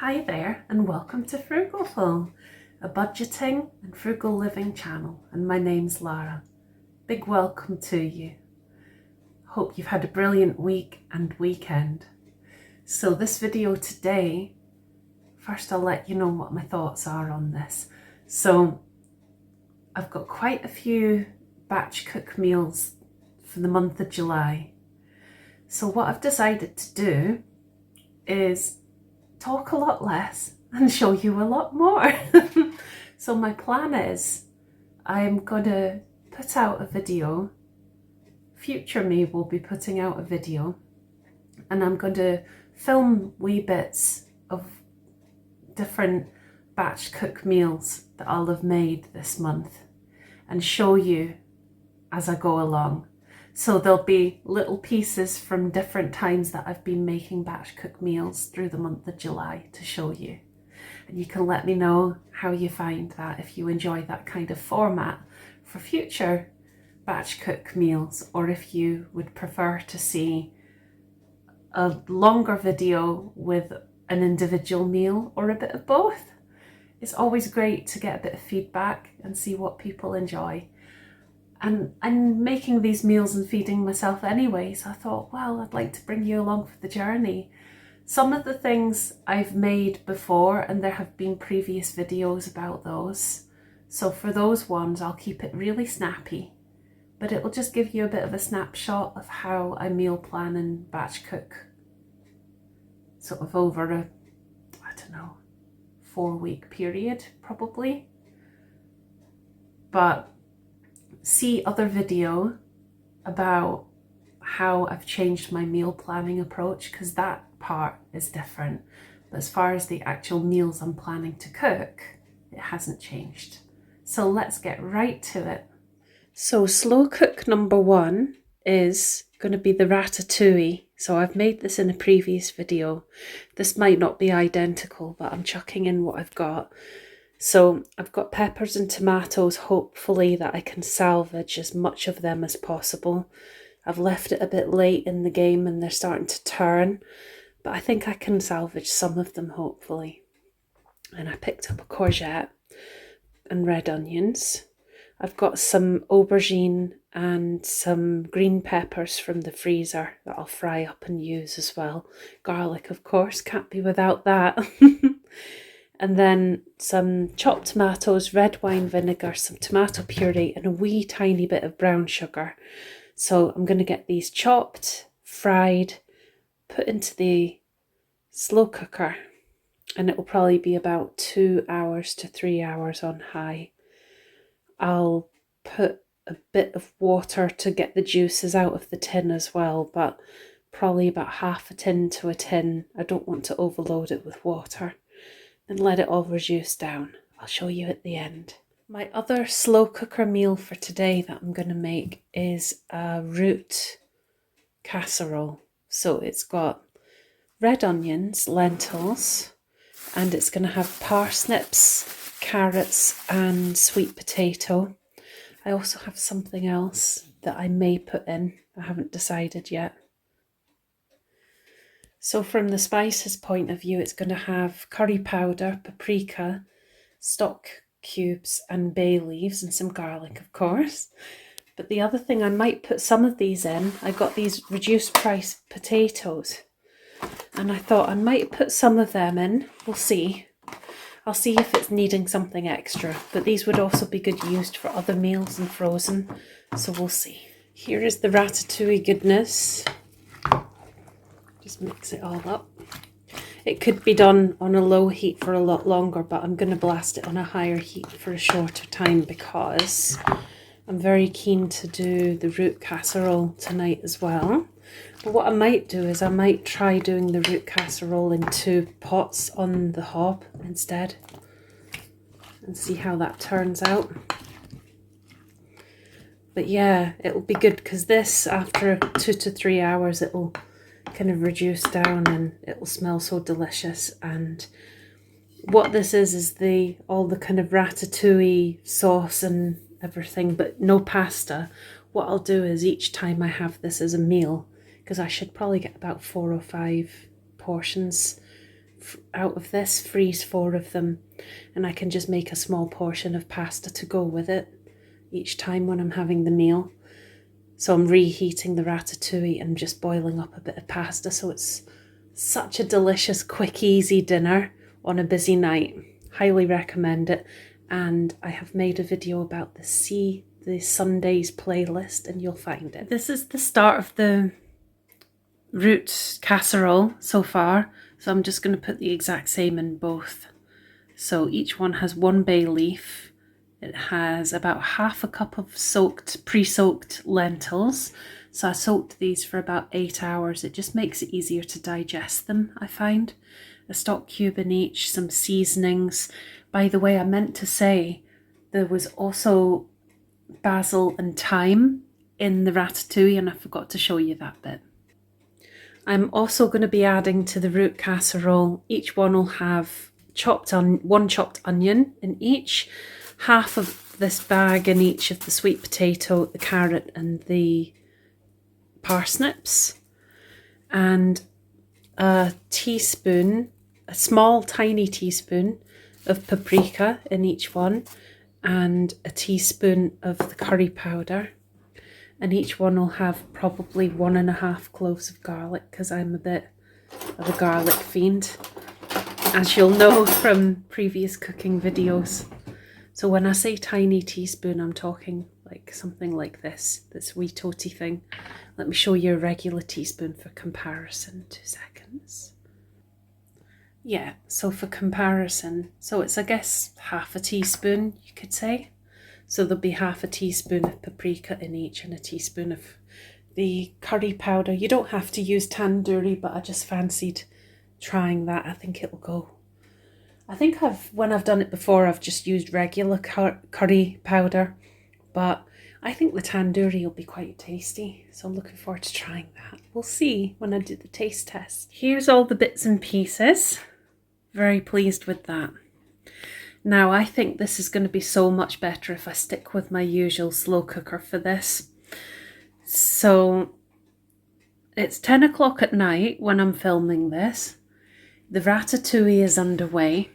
Hi there and welcome to Frugalfull, a budgeting and frugal living channel, and my name's Lara. Big welcome to you. Hope you've had a brilliant week and weekend. So this video today, first I'll let you know what my thoughts are on this. So I've got quite a few batch cook meals for the month of July. So what I've decided to do is talk a lot less and show you a lot more. So my plan is I'm gonna put out a video. Future me will be putting out a video, and I'm going to film wee bits of different batch cook meals that I'll have made this month and show you as I go along. So there'll be little pieces from different times that I've been making batch cook meals through the month of July to show you. And you can let me know how you find that, if you enjoy that kind of format for future batch cook meals, or if you would prefer to see a longer video with an individual meal, or a bit of both. It's always great to get a bit of feedback and see what people enjoy. And I'm making these meals and feeding myself anyway, so I thought, well, I'd like to bring you along for the journey. Some of the things I've made before, and there have been previous videos about those. So for those ones, I'll keep it really snappy, but it will just give you a bit of a snapshot of how I meal plan and batch cook, sort of over a, 4-week period probably. But see other video about how I've changed my meal planning approach, because that part is different. But as far as the actual meals I'm planning to cook, it hasn't changed. So let's get right to it. So slow cook number 1 is going to be the ratatouille. So I've made this in a previous video. This might not be identical, but I'm chucking in what I've got. So I've got peppers and tomatoes, hopefully that I can salvage as much of them as possible. I've left it a bit late in the game and they're starting to turn, but I think I can salvage some of them hopefully. And I picked up a courgette and red onions. I've got some aubergine and some green peppers from the freezer that I'll fry up and use as well. Garlic, of course, can't be without that. And then some chopped tomatoes, red wine vinegar, some tomato puree, and a wee tiny bit of brown sugar. So I'm going to get these chopped, fried, put into the slow cooker, and it will probably be about 2 hours to 3 hours on high. I'll put a bit of water to get the juices out of the tin as well, but probably about half a tin to a tin. I don't want to overload it with water. And let it all reduce down. I'll show you at the end. My other slow cooker meal for today that I'm going to make is a root casserole. So it's got red onions, lentils, and it's going to have parsnips, carrots, and sweet potato. I also have something else that I may put in. I haven't decided yet. So from the spices point of view, it's going to have curry powder, paprika, stock cubes and bay leaves, and some garlic, of course. But the other thing, I might put some of these in. I got these reduced price potatoes, and I thought I might put some of them in. We'll see. I'll see if it's needing something extra, but these would also be good used for other meals and frozen, so we'll see. Here is the ratatouille goodness. Just mix it all up. It could be done on a low heat for a lot longer, but I'm going to blast it on a higher heat for a shorter time because I'm very keen to do the root casserole tonight as well. But what I might do is I might try doing the root casserole in 2 pots on the hob instead and see how that turns out. But yeah, it'll be good because this, after 2 to 3 hours, it'll kind of reduce down and it will smell so delicious. And what this is all the kind of ratatouille sauce and everything, but no pasta. What I'll do is each time I have this as a meal, because I should probably get about 4 or 5 portions out of this, freeze 4 of them, and I can just make a small portion of pasta to go with it each time when I'm having the meal. So I'm reheating the ratatouille and just boiling up a bit of pasta, so it's such a delicious, quick, easy dinner on a busy night. Highly recommend it. And I have made a video about the Sundays playlist, and you'll find it. This is the start of the root casserole so far, so I'm just going to put the exact same in both. So each one has 1 bay leaf. It has about half a cup of pre-soaked lentils. So I soaked these for about 8 hours. It just makes it easier to digest them, I find. A stock cube in each, some seasonings. By the way, I meant to say there was also basil and thyme in the ratatouille, and I forgot to show you that bit. I'm also going to be adding to the root casserole. Each one will have 1 chopped onion in each, half of this bag in each of the sweet potato, the carrot and the parsnips, and a small tiny teaspoon of paprika in each one, and a teaspoon of the curry powder. And each one will have probably 1.5 cloves of garlic, because I'm a bit of a garlic fiend, as you'll know from previous cooking videos. So when I say tiny teaspoon, I'm talking like something like this wee toty thing. Let me show you a regular teaspoon for comparison. 2 seconds. Yeah, so for comparison, so it's, I guess, half a teaspoon, you could say. So there'll be half a teaspoon of paprika in each and a teaspoon of the curry powder. You don't have to use tandoori, but I just fancied trying that. I think it'll go. I think when I've done it before, I've just used regular curry powder, but I think the tandoori will be quite tasty. So I'm looking forward to trying that. We'll see when I do the taste test. Here's all the bits and pieces. Very pleased with that. Now, I think this is going to be so much better if I stick with my usual slow cooker for this. So it's 10 o'clock at night when I'm filming this. The ratatouille is underway.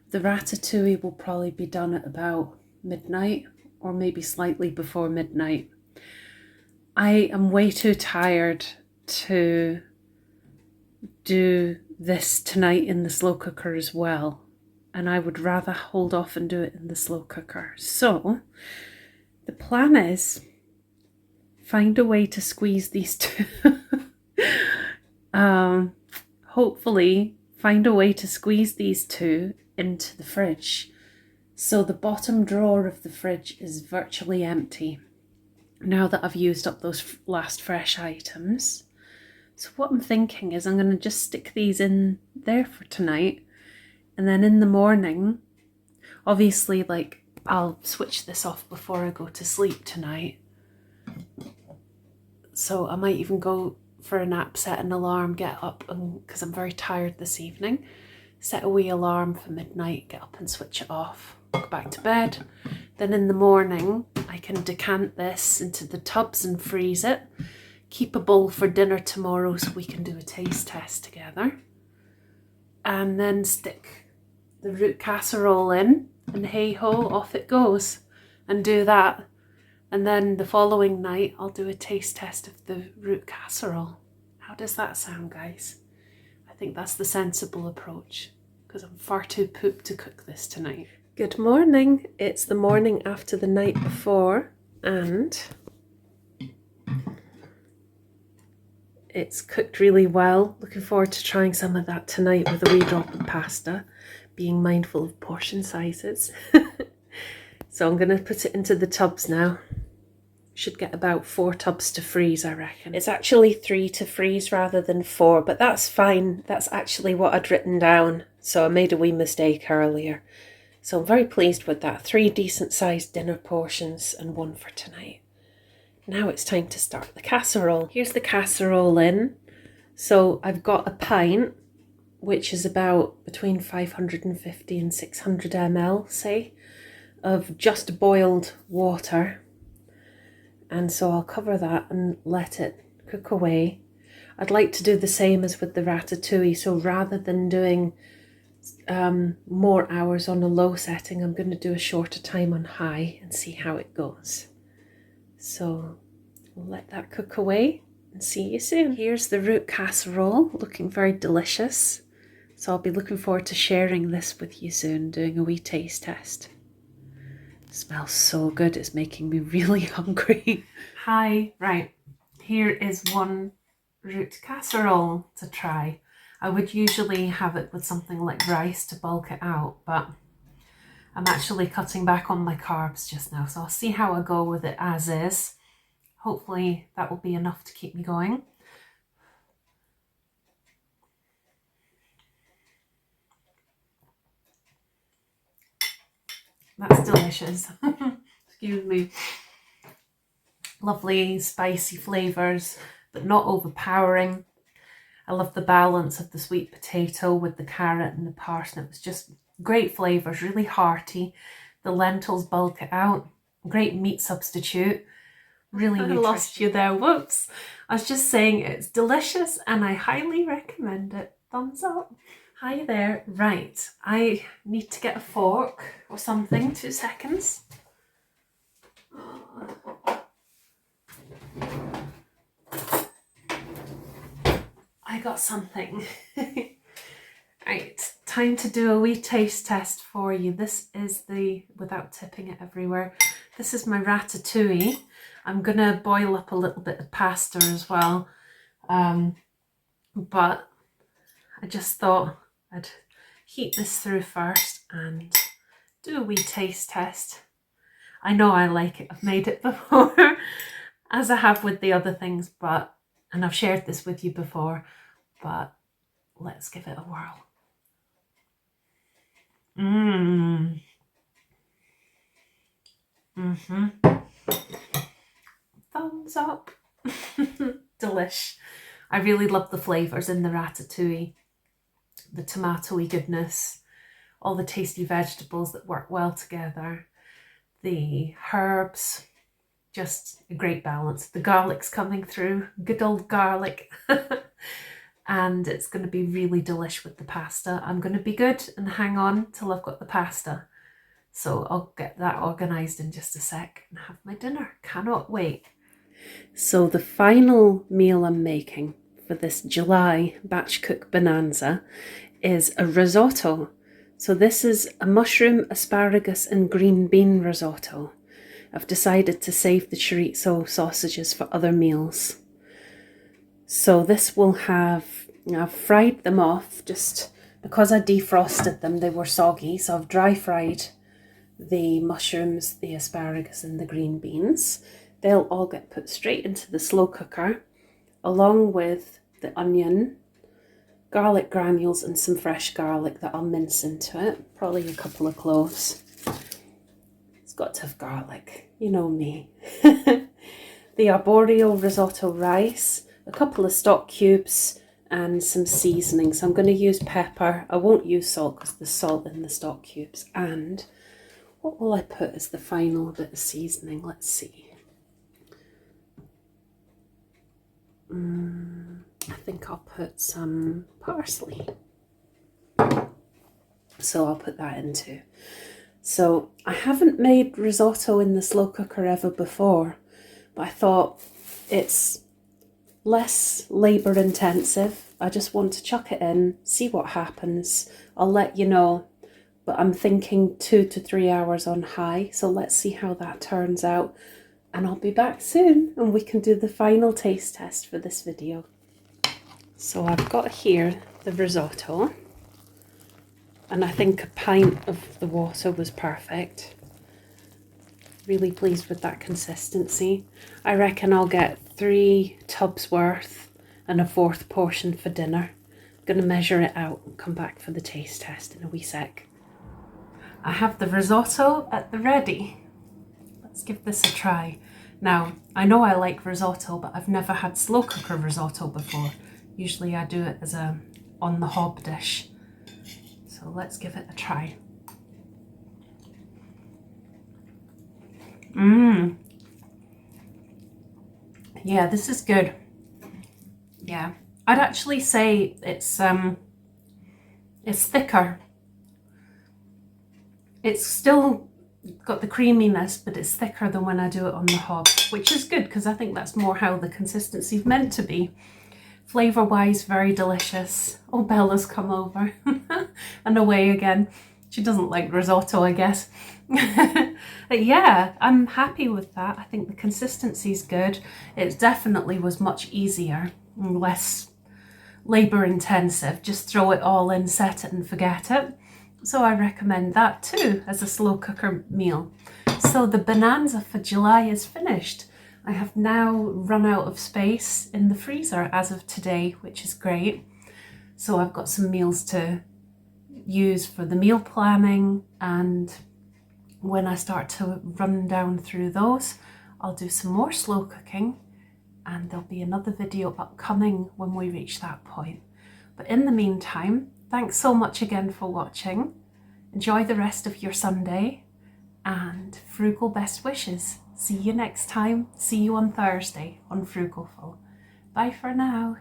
The ratatouille will probably be done at about midnight, or maybe slightly before midnight. I am way too tired to do this tonight in the slow cooker as well, and I would rather hold off and do it in the slow cooker. So the plan is find a way to squeeze these two. Hopefully find a way to squeeze these two into the fridge, so the bottom drawer of the fridge is virtually empty now that I've used up those last fresh items. So what I'm thinking is I'm going to just stick these in there for tonight, and then in the morning, obviously, like, I'll switch this off before I go to sleep tonight. So I might even go for a nap, set an alarm, get up, because I'm very tired this evening, set a wee alarm for midnight, get up and switch it off, go back to bed. Then in the morning, I can decant this into the tubs and freeze it, keep a bowl for dinner tomorrow so we can do a taste test together, and then stick the root casserole in, and hey ho, off it goes, and do that. And then the following night, I'll do a taste test of the root casserole. How does that sound, guys? I think that's the sensible approach, because I'm far too pooped to cook this tonight. Good morning. It's the morning after the night before, and it's cooked really well. Looking forward to trying some of that tonight with a wee drop of pasta, being mindful of portion sizes. So I'm going to put it into the tubs now. Should get about 4 tubs to freeze, I reckon. It's actually 3 to freeze rather than 4, but that's fine. That's actually what I'd written down, so I made a wee mistake earlier. So I'm very pleased with that. 3 decent sized dinner portions and 1 for tonight. Now it's time to start the casserole. Here's the casserole in. So I've got a pint, which is about between 550 and 600 ml, say, of just boiled water. And so I'll cover that and let it cook away. I'd like to do the same as with the ratatouille. So rather than doing more hours on a low setting, I'm going to do a shorter time on high and see how it goes. So we'll let that cook away and see you soon. Here's the root casserole, looking very delicious. So I'll be looking forward to sharing this with you soon, doing a wee taste test. It smells so good, it's making me really hungry. Hi, right, here is one root casserole to try. I would usually have it with something like rice to bulk it out, but I'm actually cutting back on my carbs just now, so I'll see how I go with it as is. Hopefully that will be enough to keep me going. That's delicious. Excuse me. Lovely spicy flavours, but not overpowering. I love the balance of the sweet potato with the carrot and the parsnip. It's just great flavours, really hearty. The lentils bulk it out. Great meat substitute. Really nutritious. I lost you there, whoops. I was just saying it's delicious and I highly recommend it. Thumbs up. Hi there. Right, I need to get a fork or something. 2 seconds. I got something. Right, time to do a wee taste test for you. This is the, without tipping it everywhere, this is my ratatouille. I'm gonna boil up a little bit of pasta as well, but I just thought I'd heat this through first and do a wee taste test. I know I like it, I've made it before, as I have with the other things, and I've shared this with you before, but let's give it a whirl. Thumbs up. Delish. I really love the flavours in the ratatouille. The tomatoey goodness, all the tasty vegetables that work well together, the herbs, just a great balance. The garlic's coming through, good old garlic. And it's going to be really delish with the pasta. I'm going to be good and hang on till I've got the pasta. So I'll get that organised in just a sec and have my dinner. Cannot wait. So the final meal I'm making for this July batch cook bonanza is a risotto. So this is a mushroom, asparagus and green bean risotto. I've decided to save the chorizo sausages for other meals. So this will have, I've fried them off just because I defrosted them, they were soggy. So I've dry fried the mushrooms, the asparagus and the green beans. They'll all get put straight into the slow cooker along with the onion, garlic granules and some fresh garlic that I'll mince into it. Probably a couple of cloves. It's got to have garlic, you know me. The arborio risotto rice, a couple of stock cubes and some seasoning. So I'm going to use pepper. I won't use salt because there's salt in the stock cubes. And what will I put as the final bit of seasoning? Let's see. I think I'll put some parsley. So I'll put that in too. So I haven't made risotto in the slow cooker ever before, but I thought it's less labour intensive. I just want to chuck it in, see what happens. I'll let you know, but I'm thinking 2 to 3 hours on high. So let's see how that turns out. And I'll be back soon and we can do the final taste test for this video. So I've got here the risotto. And I think a pint of the water was perfect. Really pleased with that consistency. I reckon I'll get 3 tubs worth and a 4th portion for dinner. I'm going to measure it out and come back for the taste test in a wee sec. I have the risotto at the ready. Let's give this a try. Now, I know I like risotto, but I've never had slow cooker risotto before. Usually I do it as a on the hob dish. So let's give it a try. Yeah, this is good. Yeah, I'd actually say it's thicker. It's still got the creaminess, but it's thicker than when I do it on the hob, which is good because I think that's more how the consistency is meant to be. Flavour wise, very delicious. Oh, Bella's come over and away again. She doesn't like risotto, I guess. But yeah, I'm happy with that. I think the consistency is good. It definitely was much easier and less labour intensive. Just throw it all in, set it and forget it. So I recommend that too as a slow cooker meal. So the Bonanza for July is finished. I have now run out of space in the freezer as of today, which is great. So I've got some meals to use for the meal planning, and when I start to run down through those, I'll do some more slow cooking, and there'll be another video upcoming when we reach that point. But in the meantime, thanks so much again for watching. Enjoy the rest of your Sunday, and frugal best wishes. See you next time. See you on Thursday on Frugalfull. Bye for now.